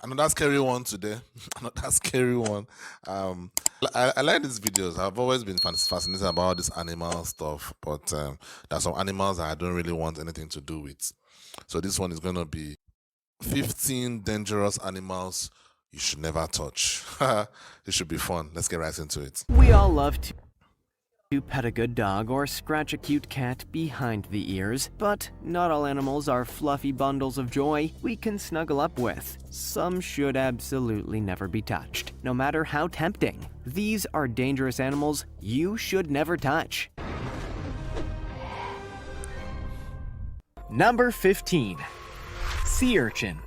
Another scary one today. Another scary one. I like these videos. I've always been fascinated about this animal stuff, but there's some animals that I don't really want anything to do with. So this one is going to be 15 dangerous animals you should never touch. It should be fun. Let's get right into it. We all love to pet a good dog or scratch a cute cat behind the ears, but not all animals are fluffy bundles of joy we can snuggle up with. Some should absolutely never be touched, no matter how tempting. These are dangerous animals you should never touch. Number 15. Sea urchin.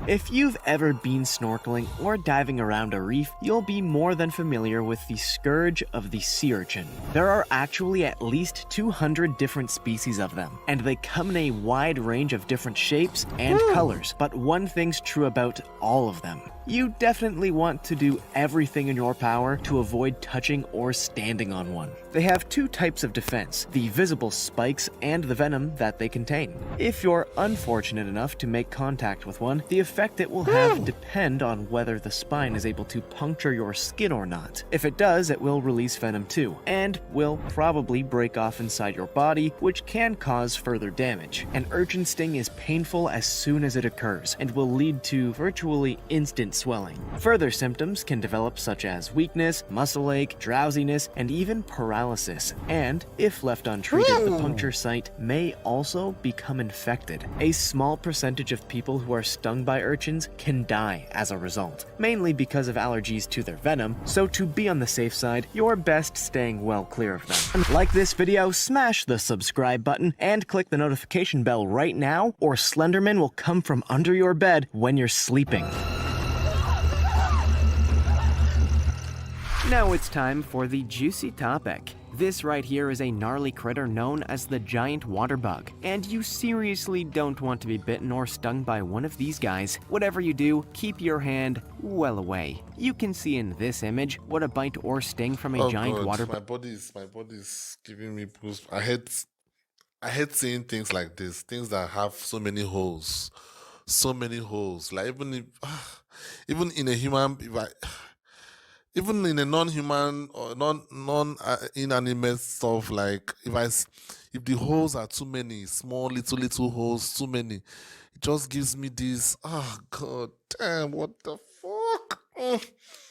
If you've ever been snorkeling or diving around a reef, you'll be more than familiar with the scourge of the sea urchin. There are actually at least 200 different species of them, and they come in a wide range of different shapes and colors. But one thing's true about all of them. You definitely want to do everything in your power to avoid touching or standing on one. They have two types of defense, the visible spikes and the venom that they contain. If you're unfortunate enough to make contact with one, the effect it will have depend on whether the spine is able to puncture your skin or not. If it does, it will release venom too, and will probably break off inside your body, which can cause further damage. An urchin sting is painful as soon as it occurs, and will lead to virtually instant swelling. Further symptoms can develop such as weakness, muscle ache, drowsiness, and even paralysis, and if left untreated, the puncture site may also become infected. A small percentage of people who are stung by urchins can die as a result, mainly because of allergies to their venom, so to be on the safe side, you're best staying well clear of them. Like this video, smash the subscribe button, and click the notification bell right now, or Slenderman will come from under your bed when you're sleeping. Now it's time for the juicy topic. This right here is a gnarly critter known as the giant water bug, and you seriously don't want to be bitten or stung by one of these guys. Whatever you do, keep your hand well away. You can see in this image what a bite or sting from a giant water bug. My body's giving me boost. I hate seeing things like this, things that have so many holes. Like even in a human, even in a non-human or inanimate stuff, like if the holes are too many, small little holes, too many, it just gives me this, god damn, what the fuck.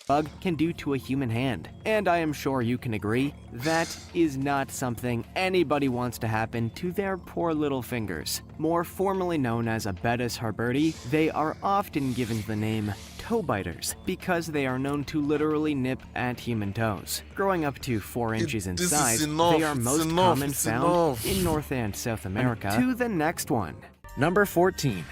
Bug can do to a human hand, and I am sure you can agree that is not something anybody wants to happen to their poor little fingers. More formally known as Abetes harbirdi, they are often given the name toe biters because they are known to literally nip at human toes. Growing up to 4 inches in size, they are most common found in North and South America. To the next one. Number 14.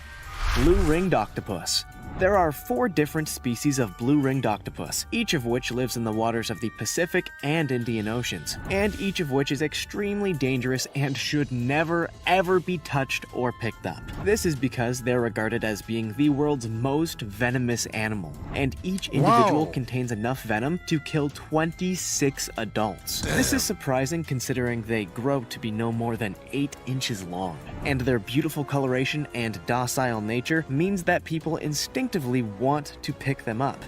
Blue-ringed octopus. There are 4 different species of blue-ringed octopus, each of which lives in the waters of the Pacific and Indian Oceans, and each of which is extremely dangerous and should never ever be touched or picked up. This is because they're regarded as being the world's most venomous animal, and each individual contains enough venom to kill 26 adults. Damn. This is surprising considering they grow to be no more than 8 inches long, and their beautiful coloration and docile nature means that people instinctively want to pick them up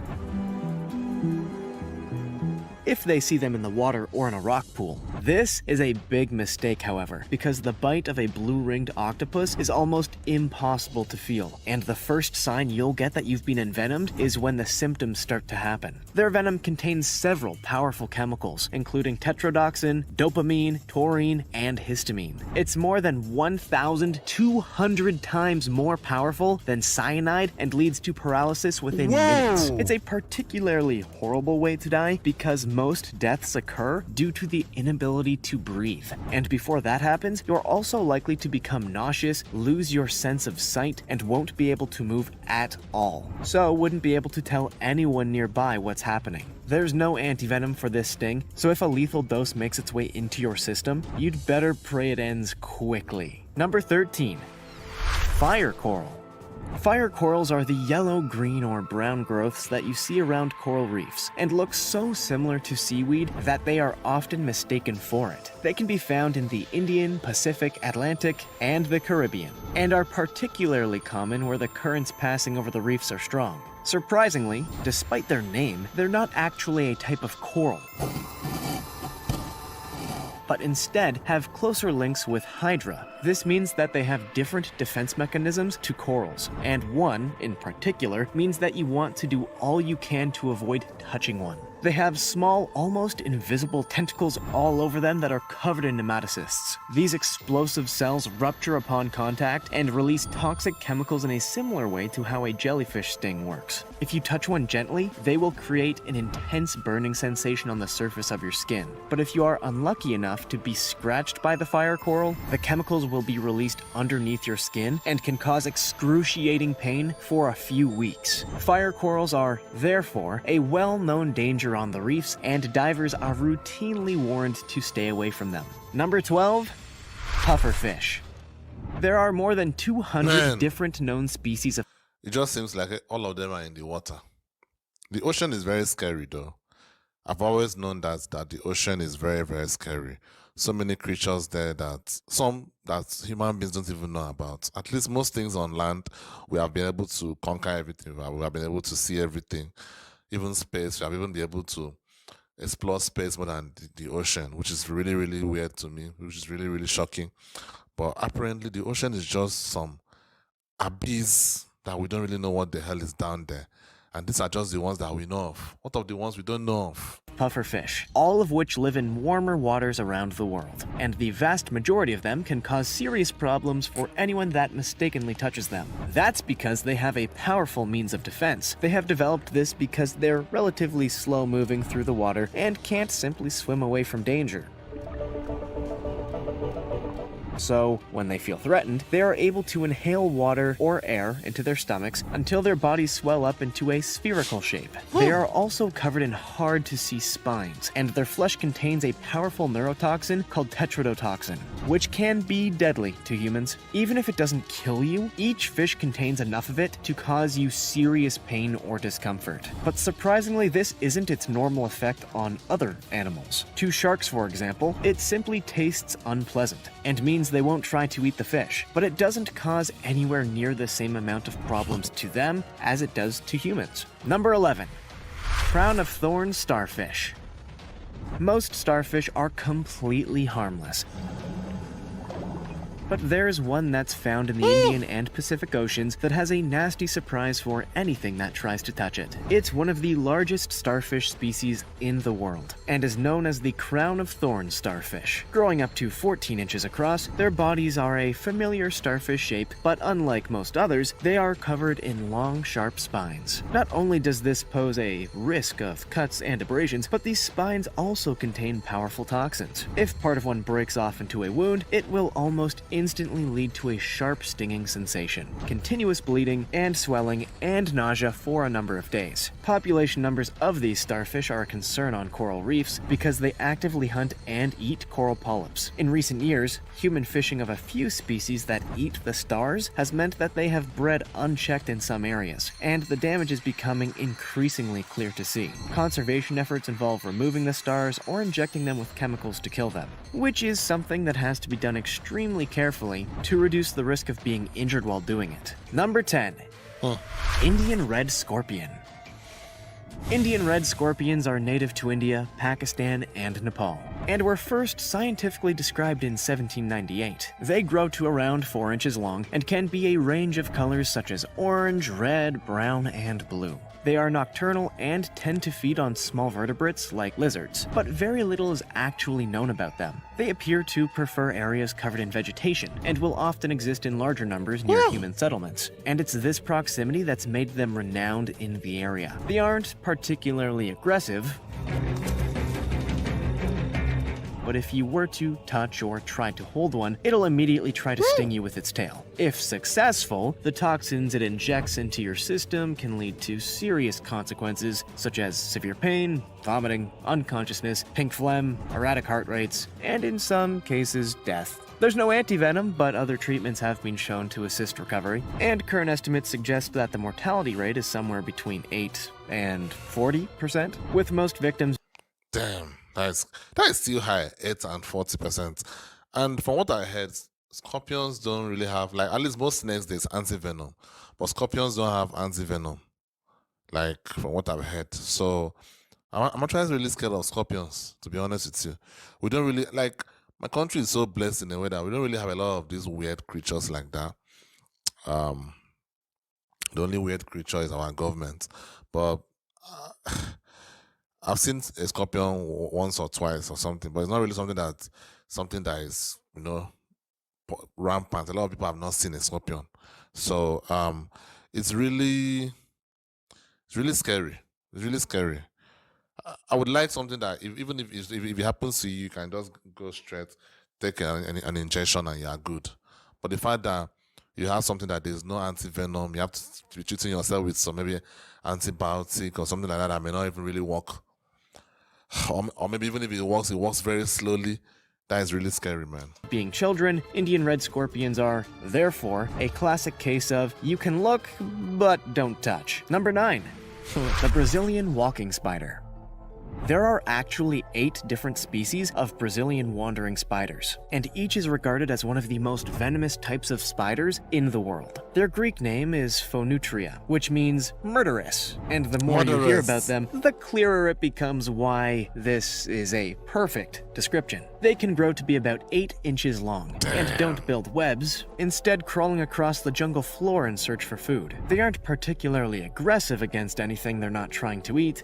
if they see them in the water or in a rock pool. This is a big mistake, however, because the bite of a blue-ringed octopus is almost impossible to feel, and the first sign you'll get that you've been envenomed is when the symptoms start to happen. Their venom contains several powerful chemicals, including tetrodotoxin, dopamine, taurine, and histamine. It's more than 1,200 times more powerful than cyanide and leads to paralysis within minutes. It's a particularly horrible way to die because most deaths occur due to the inability to breathe. And before that happens, you're also likely to become nauseous, lose your sense of sight, and won't be able to move at all. So wouldn't be able to tell anyone nearby what's happening. There's no antivenom for this sting, so if a lethal dose makes its way into your system, you'd better pray it ends quickly. Number 13. Fire coral. Fire corals are the yellow, green, or brown growths that you see around coral reefs and look so similar to seaweed that they are often mistaken for it. They can be found in the Indian, Pacific, Atlantic, and the Caribbean, and are particularly common where the currents passing over the reefs are strong. Surprisingly, despite their name, they're not actually a type of coral, but instead have closer links with Hydra. This means that they have different defense mechanisms to corals, and one, in particular, means that you want to do all you can to avoid touching one. They have small, almost invisible tentacles all over them that are covered in nematocysts. These explosive cells rupture upon contact and release toxic chemicals in a similar way to how a jellyfish sting works. If you touch one gently, they will create an intense burning sensation on the surface of your skin. But if you are unlucky enough to be scratched by the fire coral, the chemicals will be released underneath your skin and can cause excruciating pain for a few weeks. Fire corals are, therefore, a well-known danger on the reefs, and divers are routinely warned to stay away from them. Number 12, pufferfish. There are more than 200 different known species of... It just seems like all of them are in the water. The ocean is very scary though. I've always known that the ocean is very, very scary. So many creatures there that human beings don't even know about. At least most things on land, we have been able to conquer everything. We have been able to see everything. Even space, we have even been able to explore space more than the ocean, which is really, really weird to me, which is really, really shocking. But apparently the ocean is just some abyss that we don't really know what the hell is down there. And these are just the ones that we know of. What of the ones we don't know of? Pufferfish, all of which live in warmer waters around the world, and the vast majority of them can cause serious problems for anyone that mistakenly touches them. That's because they have a powerful means of defense. They have developed this because they're relatively slow moving through the water and can't simply swim away from danger. So, when they feel threatened, they are able to inhale water or air into their stomachs until their bodies swell up into a spherical shape. They are also covered in hard-to-see spines, and their flesh contains a powerful neurotoxin called tetrodotoxin, which can be deadly to humans. Even if it doesn't kill you, each fish contains enough of it to cause you serious pain or discomfort. But surprisingly, this isn't its normal effect on other animals. To sharks, for example, it simply tastes unpleasant, and means they won't try to eat the fish, but it doesn't cause anywhere near the same amount of problems to them as it does to humans. Number 11, crown of thorns starfish. Most starfish are completely harmless, but there's one that's found in the Indian and Pacific Oceans that has a nasty surprise for anything that tries to touch it. It's one of the largest starfish species in the world, and is known as the crown of thorns starfish. Growing up to 14 inches across, their bodies are a familiar starfish shape, but unlike most others, they are covered in long, sharp spines. Not only does this pose a risk of cuts and abrasions, but these spines also contain powerful toxins. If part of one breaks off into a wound, it will almost instantly lead to a sharp stinging sensation, continuous bleeding and swelling, and nausea for a number of days. Population numbers of these starfish are a concern on coral reefs because they actively hunt and eat coral polyps. In recent years, human fishing of a few species that eat the stars has meant that they have bred unchecked in some areas, and the damage is becoming increasingly clear to see. Conservation efforts involve removing the stars or injecting them with chemicals to kill them, which is something that has to be done extremely carefully to reduce the risk of being injured while doing it. Number 10. Indian red scorpion. Indian red scorpions are native to India, Pakistan, and Nepal, and were first scientifically described in 1798. They grow to around 4 inches long and can be a range of colors such as orange, red, brown, and blue. They are nocturnal and tend to feed on small vertebrates like lizards, but very little is actually known about them. They appear to prefer areas covered in vegetation and will often exist in larger numbers near human settlements, and it's this proximity that's made them renowned in the area. They aren't particularly aggressive, but if you were to touch or try to hold one, it'll immediately try to sting you with its tail. If successful, the toxins it injects into your system can lead to serious consequences, such as severe pain, vomiting, unconsciousness, pink phlegm, erratic heart rates, and in some cases, death. There's no antivenom, but other treatments have been shown to assist recovery, and current estimates suggest that the mortality rate is somewhere between 8 and 40%, with most victims Damn, that is still high, 8 and 40%. And from what I heard, scorpions don't really have, like, at least most snakes there's antivenom, but scorpions don't have antivenom. Like, from what I've heard. So I'm actually really scared of scorpions, to be honest with you. We don't really, like, my country is so blessed in a way that we don't really have a lot of these weird creatures like that. The only weird creature is our government. But I've seen a scorpion once or twice or something, but it's not really something that is, rampant. A lot of people have not seen a scorpion. So it's really scary. It's really scary. I would like something that even if it happens to you, you can just go straight, take an injection, and you're good. But the fact that you have something that there's no antivenom, you have to be treating yourself with some maybe antibiotic or something like that may not even really work. Or maybe even if it works very slowly. That is really scary, man. being children, Indian red scorpions are, therefore, a classic case of you can look, but don't touch. Number 9. The Brazilian walking spider. There are actually 8 different species of Brazilian wandering spiders, and each is regarded as one of the most venomous types of spiders in the world. Their Greek name is Phonutria, which means murderous, and the more you hear about them, the clearer it becomes why this is a perfect description. They can grow to be about 8 inches long, and don't build webs, instead crawling across the jungle floor in search for food. They aren't particularly aggressive against anything they're not trying to eat,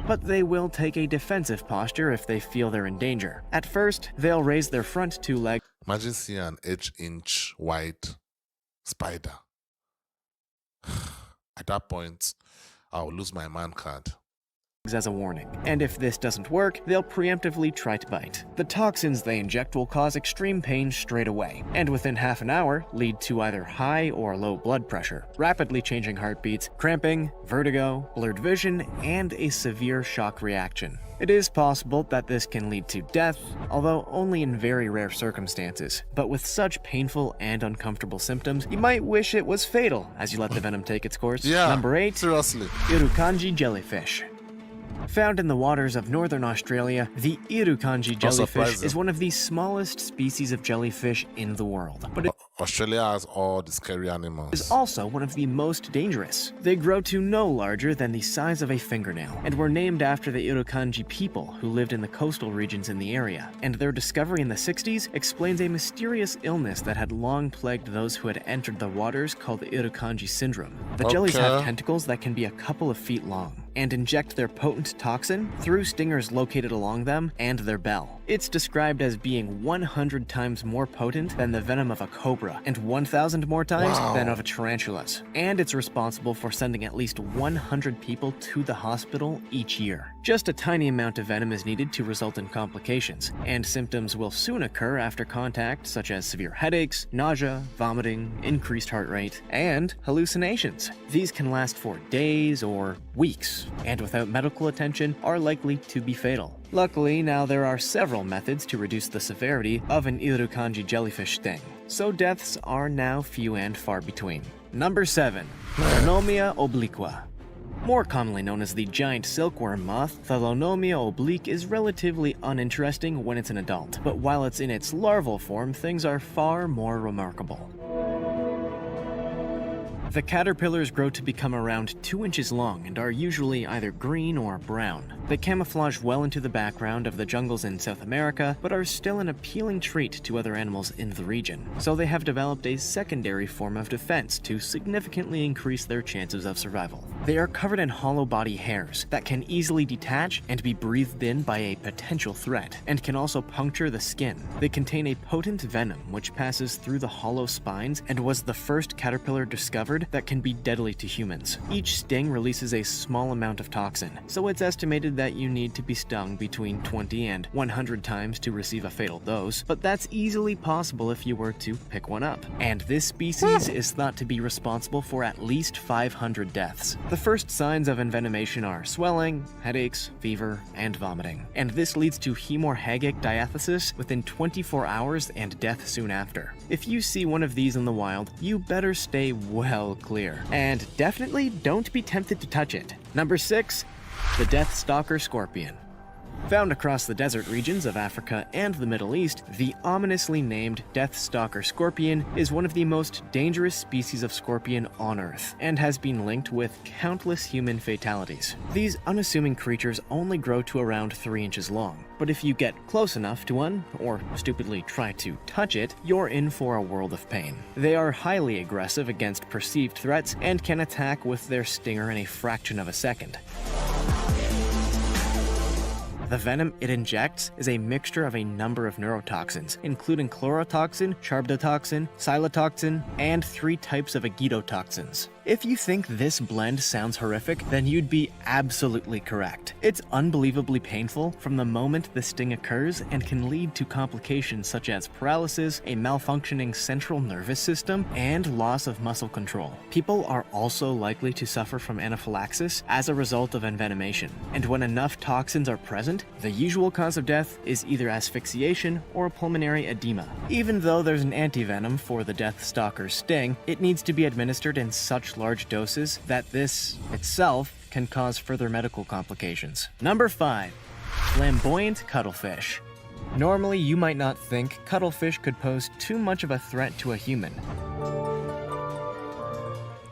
but they will take a defensive posture if they feel they're in danger. At first, they'll raise their front 2 legs. Imagine seeing an 8-inch wide spider. At that point, I'll lose my man card. As a warning, and if this doesn't work, they'll preemptively try to bite. The toxins they inject will cause extreme pain straight away, and within half an hour lead to either high or low blood pressure, rapidly changing heartbeats, cramping, vertigo, blurred vision, and a severe shock reaction. It is possible that this can lead to death, although only in very rare circumstances. But with such painful and uncomfortable symptoms, you might wish it was fatal as you let the venom take its course. Yeah, Number 8. seriously. Irukandji jellyfish. Found in the waters of northern Australia, the Irukandji jellyfish surprising. is one of the smallest species of jellyfish in the world, but it Australia has all the scary animals. is also one of the most dangerous. They grow to no larger than the size of a fingernail, and were named after the Irukandji people who lived in the coastal regions in the area, and their discovery in the 60s explains a mysterious illness that had long plagued those who had entered the waters called the Irukandji syndrome. The jellies have Okay. tentacles that can be a couple of feet long, and inject their potent toxin through stingers located along them and their bell. It's described as being 100 times more potent than the venom of a cobra, and 1,000 more times Wow. than of a tarantula's. And it's responsible for sending at least 100 people to the hospital each year. Just a tiny amount of venom is needed to result in complications, and symptoms will soon occur after contact, such as severe headaches, nausea, vomiting, increased heart rate, and hallucinations. These can last for days or weeks, and without medical attention are likely to be fatal. Luckily, now there are several methods to reduce the severity of an Irukandji jellyfish sting, so deaths are now few and far between. Number 7. Thalonomia obliqua. More commonly known as the giant silkworm moth, Thalonomia oblique is relatively uninteresting when it's an adult, but while it's in its larval form, things are far more remarkable. The caterpillars grow to become around 2 inches long and are usually either green or brown. They camouflage well into the background of the jungles in South America, but are still an appealing treat to other animals in the region. So they have developed a secondary form of defense to significantly increase their chances of survival. They are covered in hollow body hairs that can easily detach and be breathed in by a potential threat, and can also puncture the skin. They contain a potent venom which passes through the hollow spines and was the first caterpillar discovered that can be deadly to humans. Each sting releases a small amount of toxin, so it's estimated suggested that you need to be stung between 20 and 100 times to receive a fatal dose, but that's easily possible if you were to pick one up. And this species is thought to be responsible for at least 500 deaths. The first signs of envenomation are swelling, headaches, fever, and vomiting. And this leads to hemorrhagic diathesis within 24 hours and death soon after. If you see one of these in the wild, you better stay well clear. And definitely don't be tempted to touch it. Number 6. The Death Stalker Scorpion. Found across the desert regions of Africa and the Middle East, the ominously named Death Stalker scorpion is one of the most dangerous species of scorpion on Earth, and has been linked with countless human fatalities. These unassuming creatures only grow to around 3 inches long, but if you get close enough to one, or stupidly try to touch it, you're in for a world of pain. They are highly aggressive against perceived threats and can attack with their stinger in a fraction of a second. The venom it injects is a mixture of a number of neurotoxins, including chlorotoxin, charbadotoxin, xylotoxin, and 3 types of agidotoxins. If you think this blend sounds horrific, then you'd be absolutely correct. It's unbelievably painful from the moment the sting occurs and can lead to complications such as paralysis, a malfunctioning central nervous system, and loss of muscle control. People are also likely to suffer from anaphylaxis as a result of envenomation, and when enough toxins are present, the usual cause of death is either asphyxiation or pulmonary edema. Even though there's an antivenom for the Death Stalker's sting, it needs to be administered in such large doses that this itself can cause further medical complications. Number 5. Flamboyant Cuttlefish. Normally, you might not think cuttlefish could pose too much of a threat to a human.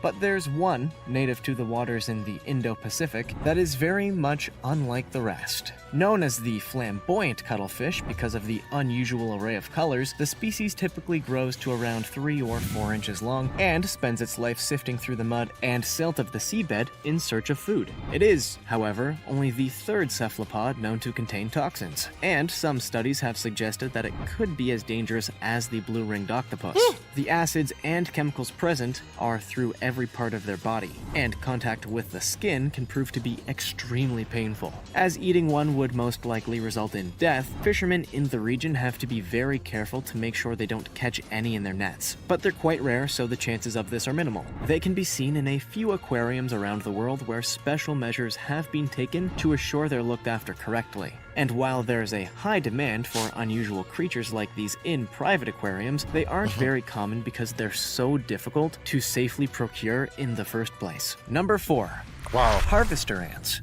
But there's one, native to the waters in the Indo-Pacific, that is very much unlike the rest. Known as the flamboyant cuttlefish because of the unusual array of colors, the species typically grows to around 3 or 4 inches long and spends its life sifting through the mud and silt of the seabed in search of food. It is, however, only the 3rd cephalopod known to contain toxins, and some studies have suggested that it could be as dangerous as the blue-ringed octopus. The acids and chemicals present are through every part of their body, and contact with the skin can prove to be extremely painful. As eating one would most likely result in death, fishermen in the region have to be very careful to make sure they don't catch any in their nets. But they're quite rare, so the chances of this are minimal. They can be seen in a few aquariums around the world where special measures have been taken to assure they're looked after correctly. And while there's a high demand for unusual creatures like these in private aquariums, they aren't very common because they're so difficult to safely procure in the first place. Number 4. Wow. Harvester ants.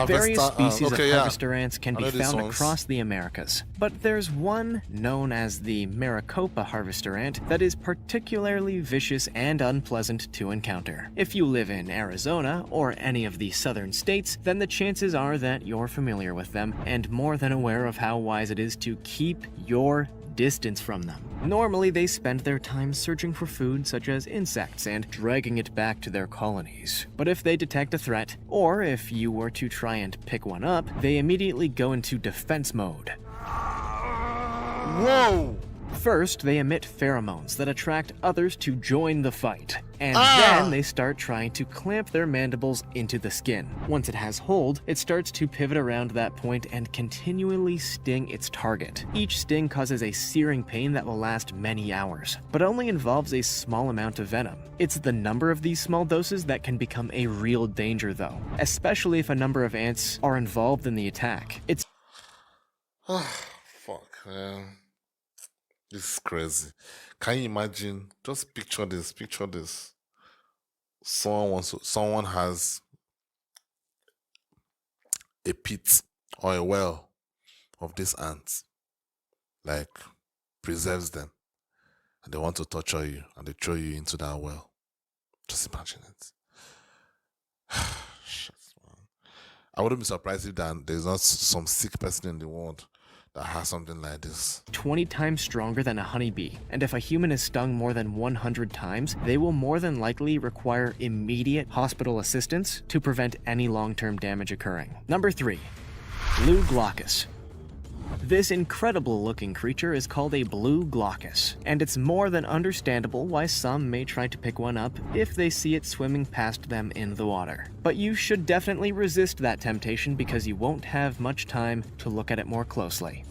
Various species of harvester ants can be found across the Americas, but there's one known as the Maricopa harvester ant that is particularly vicious and unpleasant to encounter. If you live in Arizona or any of the southern states, then the chances are that you're familiar with them and more than aware of how wise it is to keep your distance from them. Normally, they spend their time searching for food such as insects and dragging it back to their colonies. But if they detect a threat, or if you were to try and pick one up, they immediately go into defense mode. Whoa! First, they emit pheromones that attract others to join the fight, and then they start trying to clamp their mandibles into the skin. Once it has hold, it starts to pivot around that point and continually sting its target. Each sting causes a searing pain that will last many hours, but only involves a small amount of venom. It's the number of these small doses that can become a real danger though, especially if a number of ants are involved in the attack. It's Fuck, man. This is crazy. Can you imagine? Just picture this. Picture this. Someone has a pit or a well of these ants, like preserves them, and they want to torture you, and they throw you into that well. Just imagine it. Shit, man. I wouldn't be surprised if there's not some sick person in the world that has something like this. 20 times stronger than a honeybee, and if a human is stung more than 100 times, they will more than likely require immediate hospital assistance to prevent any long-term damage occurring. Number 3. Blue glaucus. This incredible looking creature is called a blue glaucus, and it's more than understandable why some may try to pick one up if they see it swimming past them in the water. But you should definitely resist that temptation because you won't have much time to look at it more closely.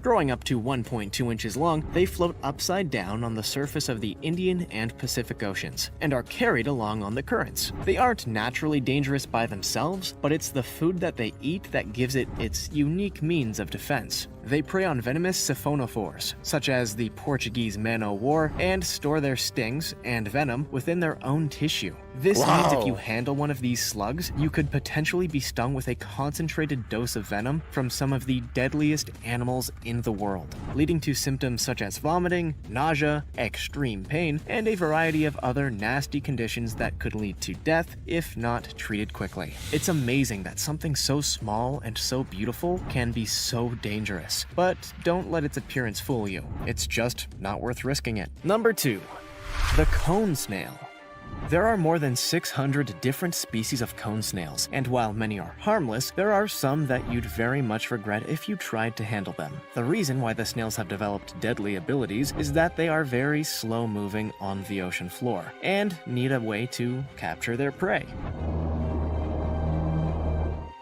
Growing up to 1.2 inches long, they float upside down on the surface of the Indian and Pacific Oceans, and are carried along on the currents. They aren't naturally dangerous by themselves, but it's the food that they eat that gives it its unique means of defense. They prey on venomous siphonophores, such as the Portuguese man-o'-war, and store their stings and venom within their own tissue. This means if you handle one of these slugs, you could potentially be stung with a concentrated dose of venom from some of the deadliest animals in the world, leading to symptoms such as vomiting, nausea, extreme pain, and a variety of other nasty conditions that could lead to death if not treated quickly. It's amazing that something so small and so beautiful can be so dangerous. But don't let its appearance fool you. It's just not worth risking it. Number 2. The cone snail. There are more than 600 different species of cone snails, and while many are harmless, there are some that you'd very much regret if you tried to handle them. The reason why the snails have developed deadly abilities is that they are very slow-moving on the ocean floor, and need a way to capture their prey.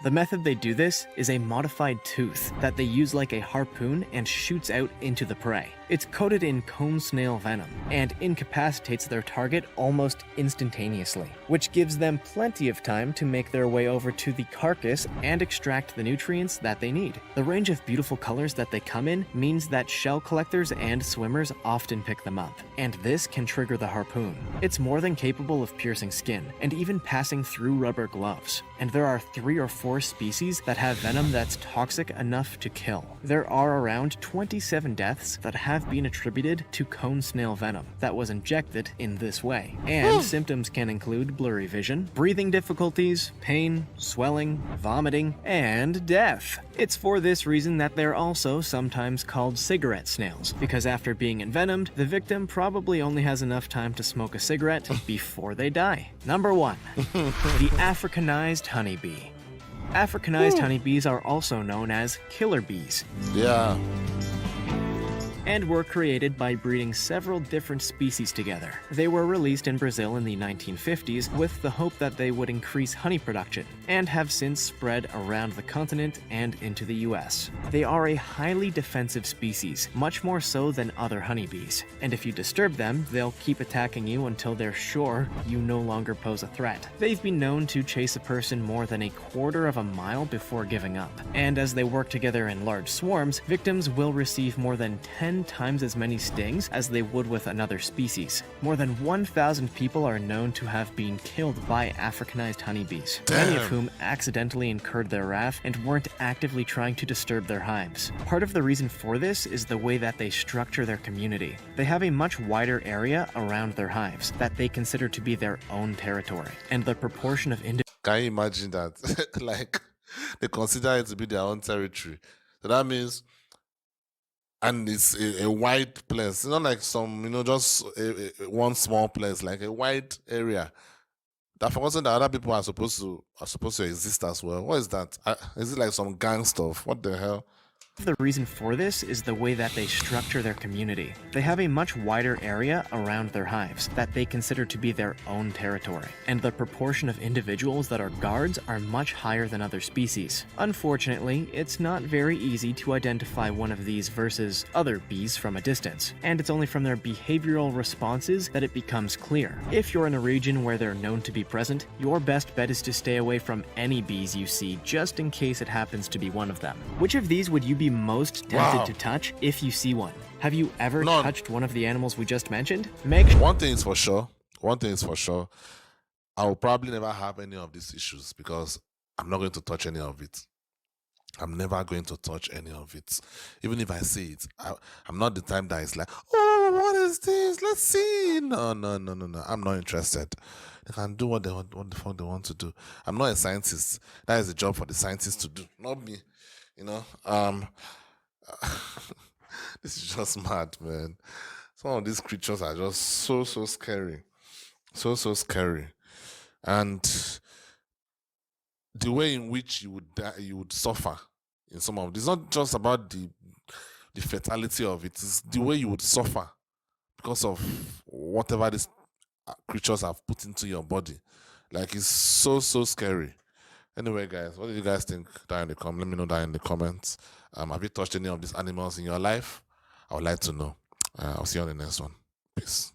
The method they do this is a modified tooth that they use like a harpoon and shoots out into the prey. It's coated in cone snail venom and incapacitates their target almost instantaneously, which gives them plenty of time to make their way over to the carcass and extract the nutrients that they need. The range of beautiful colors that they come in means that shell collectors and swimmers often pick them up, and this can trigger the harpoon. It's more than capable of piercing skin and even passing through rubber gloves, and there are 3 or 4 species that have venom that's toxic enough to kill. There are around 27 deaths that have been attributed to cone snail venom that was injected in this way, and symptoms can include blurry vision, breathing difficulties, pain, swelling, vomiting, and death. It's for this reason that they're also sometimes called cigarette snails, because after being envenomed, the victim probably only has enough time to smoke a cigarette before they die. Number 1. The Africanized honeybee. Africanized honeybees are also known as killer bees. Yeah. And were created by breeding several different species together. They were released in Brazil in the 1950s with the hope that they would increase honey production, and have since spread around the continent and into the US. They are a highly defensive species, much more so than other honeybees, and if you disturb them, they'll keep attacking you until they're sure you no longer pose a threat. They've been known to chase a person more than a quarter of a mile before giving up, and as they work together in large swarms, victims will receive more than 10 times as many stings as they would with another species. More than 1,000 people are known to have been killed by Africanized honeybees, many of whom accidentally incurred their wrath and weren't actively trying to disturb their hives. Part of the reason for this is the way that they structure their community. They have a much wider area around their hives that they consider to be their own territory, and the proportion of Can you imagine that? Like, they consider it to be their own territory. So that means, and it's a wide place. It's not like some, just one small place, like a wide area. That forgotten that other people are supposed to exist as well. What is that? Is it like some gang stuff? What the hell? The reason for this is the way that they structure their community. They have a much wider area around their hives that they consider to be their own territory, and the proportion of individuals that are guards are much higher than other species. Unfortunately, it's not very easy to identify one of these versus other bees from a distance, and it's only from their behavioral responses that it becomes clear. If you're in a region where they're known to be present, your best bet is to stay away from any bees you see just in case it happens to be one of them. Which of these would you be most tempted to touch if you see one? Have you ever touched one of the animals we just mentioned? One thing is for sure. I will probably never have any of these issues because I'm not going to touch any of it. I'm never going to touch any of it. Even if I see it, I'm not the type that is like, oh, what is this? Let's see. No. I'm not interested. They can do what the fuck they want to do. I'm not a scientist. That is a job for the scientists to do, not me. This is just mad, man. Some of these creatures are just so scary. So scary. And the way in which you would die, you would suffer in some of it's not just about the fatality of it, it's the way you would suffer because of whatever these creatures have put into your body. Like, it's so scary. Anyway, guys, what do you guys think? Let me know down in the comments. Have you touched any of these animals in your life? I would like to know. I'll see you on the next one. Peace.